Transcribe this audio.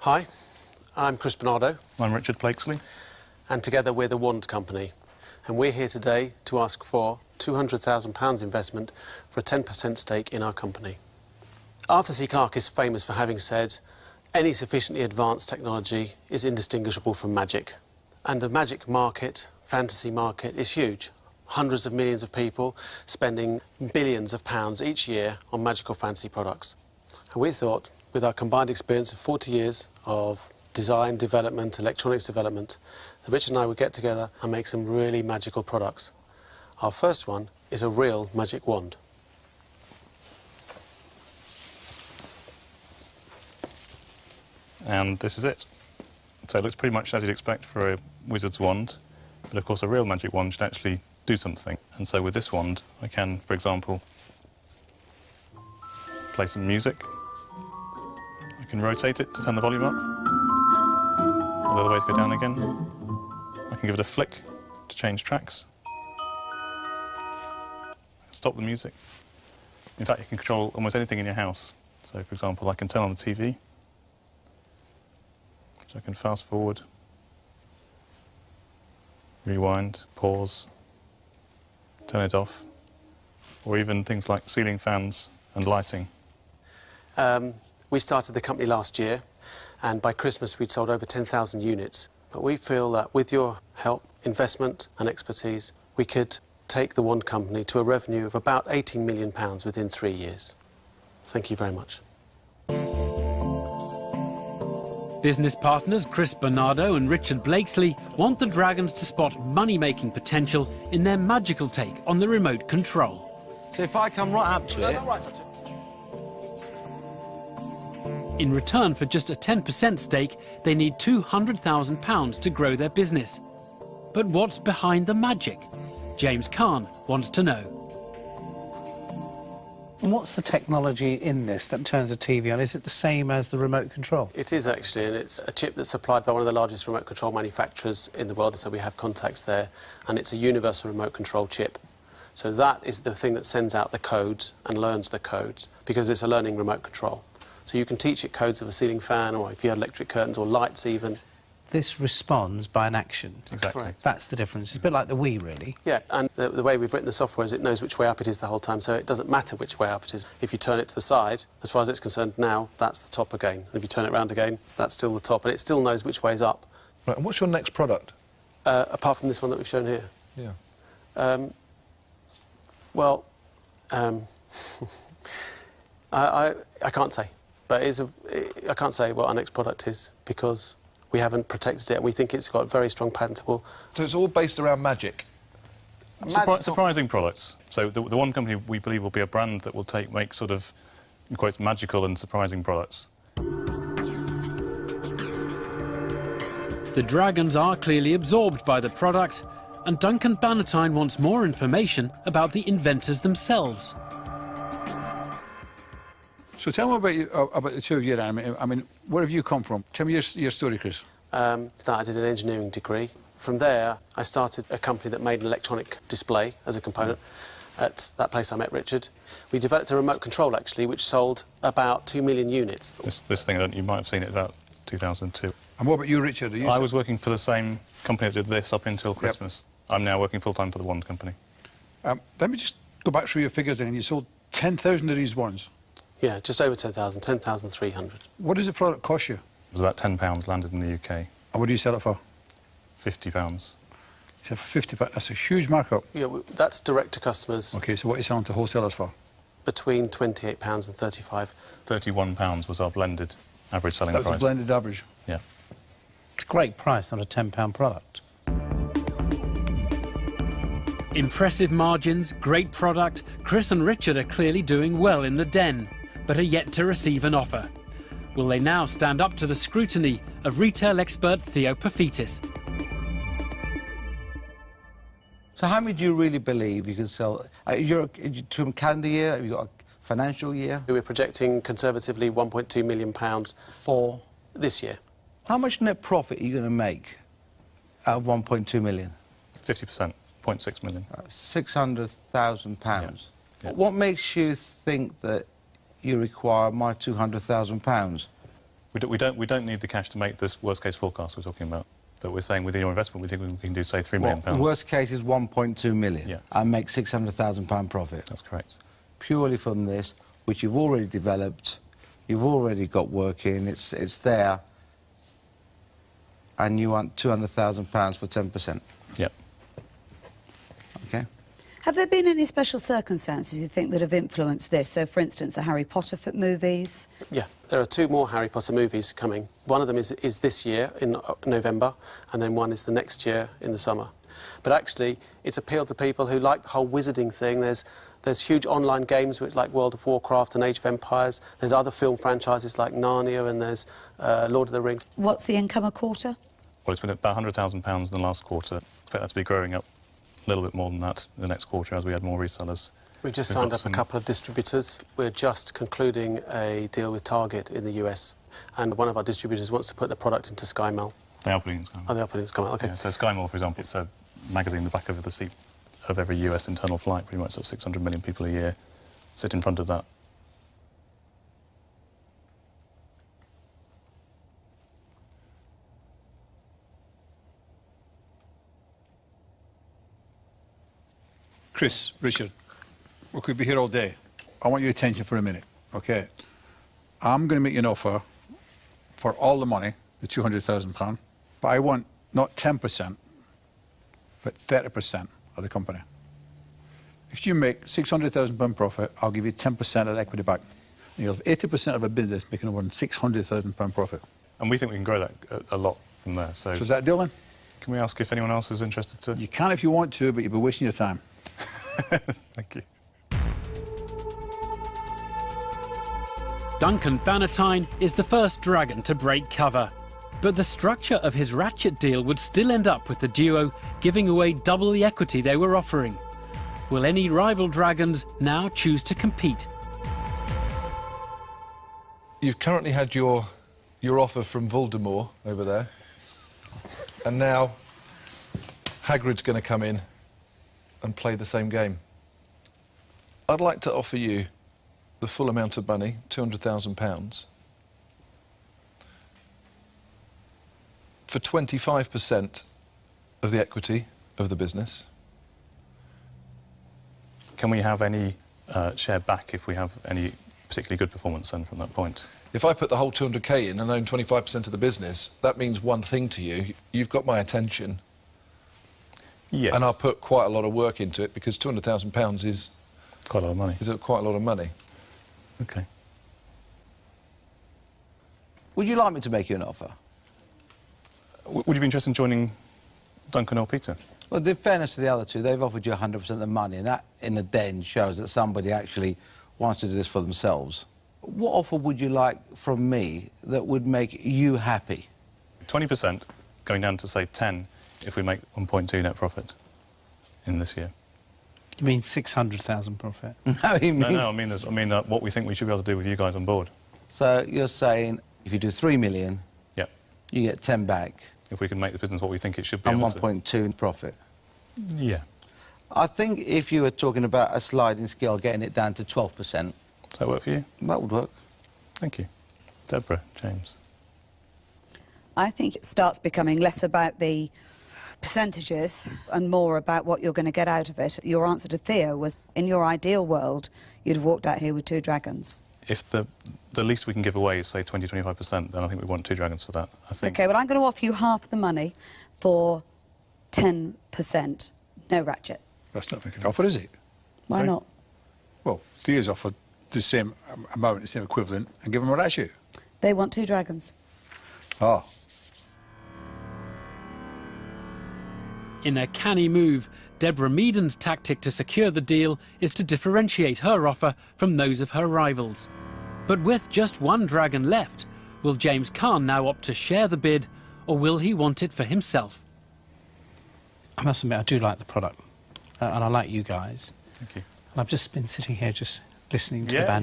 Hi, I'm Chris Bernardo. I'm Richard Blakesley. And together we're the Wand Company. And we're here today to ask for £200,000 investment for a 10% stake in our company. Arthur C. Clarke is famous for having said, any sufficiently advanced technology is indistinguishable from magic. And the magic market, fantasy market, is huge. Hundreds of millions of people spending billions of pounds each year on magical fantasy products. And we thought, with our combined experience of 40 years of design, development, electronics development, that Richard and I would get together and make some really magical products. Our first one is a real magic wand. And this is it. So it looks pretty much as you'd expect for a wizard's wand, but of course a real magic wand should actually do something. And so with this wand, I can, for example, play some music. I can rotate it to turn the volume up, or the other way to go down again. I can give it a flick to change tracks. Stop the music. In fact, you can control almost anything in your house. So, for example, I can turn on the TV. So I can fast forward, rewind, pause, turn it off, or even things like ceiling fans and lighting. We started the company last year, and by Christmas we'd sold over 10,000 units. But we feel that with your help, investment and expertise, we could take the Wand Company to a revenue of about £18 million within 3 years. Thank you very much. Business partners Chris Bernardo and Richard Blakesley want the Dragons to spot money-making potential in their magical take on the remote control. So if I come right up to it... In return for just a 10% stake, they need £200,000 to grow their business. But what's behind the magic? James Kahn wants to know. And what's the technology in this that turns the TV on? Is it the same as the remote control? It is actually, and it's a chip that's supplied by one of the largest remote control manufacturers in the world, so we have contacts there, and it's a universal remote control chip. So that is the thing that sends out the codes and learns the codes, because it's a learning remote control. So you can teach it codes of a ceiling fan, or if you had electric curtains or lights even. This responds by an action. Exactly. Correct. That's the difference. It's a bit like the Wii, really. Yeah, and the way we've written the software is it knows which way up it is the whole time, so it doesn't matter which way up it is. If you turn it to the side, as far as it's concerned now, that's the top again. And if you turn it round again, that's still the top, and it still knows which way is up. Right, and what's your next product? Apart from this one that we've shown here. Yeah. I can't say. But I can't say what our next product is because we haven't protected it and we think it's got very strong patentable... So it's all based around magic? Surprising products. So the Wand Company, we believe, will be a brand that will make sort of, in quotes, magical and surprising products. The Dragons are clearly absorbed by the product, and Duncan Bannatyne wants more information about the inventors themselves. So tell me about the two of you, I mean, where have you come from? Tell me your story, Chris. I did an engineering degree. From there, I started a company that made an electronic display as a component. At that place I met Richard. We developed a remote control, actually, which sold about 2 million units. This thing, you might have seen it about 2002. And what about you, Richard? I was working for the same company that did this up until Christmas. Yep. I'm now working full-time for the Wand Company. Let me just go back through your figures then. You sold 10,000 of these wands. Yeah, just over 10,000, 10,300. What does the product cost you? It was about £10 landed in the UK. And what do you sell it for? £50. You sell for £50. That's a huge markup. Yeah, that's direct to customers. OK, so what are you selling to wholesalers for? Between £28 and £35. £31 was our blended average selling price. That's the blended average? Yeah. It's a great price on a £10 product. Impressive margins, great product. Chris and Richard are clearly doing well in the den, but are yet to receive an offer. Will they now stand up to the scrutiny of retail expert Theo Paphitis? So how many do you really believe you can sell? To a calendar year? Have you got a financial year? We're projecting conservatively £1.2 million for this year. How much net profit are you going to make out of 1.2 million? 50%, 0.6 million. £600,000. Yeah. What makes you think that you require my £200,000? We don't need the cash to make this worst-case forecast we're talking about. But we're saying within your investment, we think we can do, say, £3 million. The worst case is 1.2 million. Yeah. And make £600,000 profit. That's correct. Purely from this, which you've already developed, you've already got working, it's there, and you want £200,000 for 10%. Yep. Okay. Have there been any special circumstances you think that have influenced this? So, for instance, the Harry Potter movies? Yeah, there are 2 more Harry Potter movies coming. One of them is this year in November, and then one is the next year in the summer. But actually, it's appealed to people who like the whole wizarding thing. There's huge online games like World of Warcraft and Age of Empires. There's other film franchises like Narnia, and there's Lord of the Rings. What's the income a quarter? Well, it's been about £100,000 in the last quarter. Expect that to be growing up a little bit more than that in the next quarter as we add more resellers. We've just signed up a couple of distributors. We're just concluding a deal with Target in the US, and one of our distributors wants to put the product into Sky Mail. They are putting it in Sky Mail. Oh, they are putting it in Sky Mail, OK. Yeah, so Sky Mail, for example, it's a magazine in the back of the seat of every US internal flight, pretty much. So 600 million people a year sit in front of that. Chris, Richard, we could be here all day. I want your attention for a minute, OK? I'm going to make you an offer for all the money, the £200,000, but I want not 10%, but 30% of the company. If you make £600,000 profit, I'll give you 10% of the equity back. And you'll have 80% of a business making over £600,000 profit. And we think we can grow that a lot from there. So is that a deal then? Can we ask if anyone else is interested to? You can if you want to, but you'll be wasting your time. Thank you. Duncan Bannatyne is the first dragon to break cover. But the structure of his Ratchet deal would still end up with the duo giving away double the equity they were offering. Will any rival dragons now choose to compete? You've currently had your offer from Voldemort over there, and now Hagrid's going to come in and play the same game. I'd like to offer you the full amount of money, £200,000, for 25% of the equity of the business. Can we have any share back if we have any particularly good performance then from that point? If I put the whole 200k in and own 25% of the business, that means one thing to you. You've got my attention. Yes. And I'll put quite a lot of work into it because £200,000 is... Quite a lot of money. Is quite a lot of money. OK. Would you like me to make you an offer? Would you be interested in joining Duncan or Peter? Well, in fairness to the other two, they've offered you 100% of the money, and that, in the den, shows that somebody actually wants to do this for themselves. What offer would you like from me that would make you happy? 20%, going down to, say, 10 if we make 1.2 net profit in this year. You mean 600,000 profit? No, he means... No, I mean what we think we should be able to do with you guys on board. So you're saying if you do 3 million, Yep. you get 10 back. If we can make the business what we think it should be And able to. 1.2 in profit. Yeah. I think if you were talking about a sliding scale, getting it down to 12%... Does that work for you? That would work. Thank you. Deborah, James. I think it starts becoming less about the percentages and more about what you're going to get out of it. Your answer to Theo was, in your ideal world, you'd have walked out here with 2 dragons. If the least we can give away is, say, 20-25%, then I think we want 2 dragons for that. I think. OK, well, I'm going to offer you half the money for 10%. No Ratchet. That's not a good offer, is it? Why Sorry? not? Well, Theo's offered the same amount, the same equivalent, and give him a Ratchet. They want 2 dragons. Oh. In a canny move, Deborah Meaden's tactic to secure the deal is to differentiate her offer from those of her rivals. But with just 1 dragon left, will James Caan now opt to share the bid, or will he want it for himself? I must admit, I do like the product, and I like you guys. Thank you. And I've just been sitting here just listening to the Yeah. band.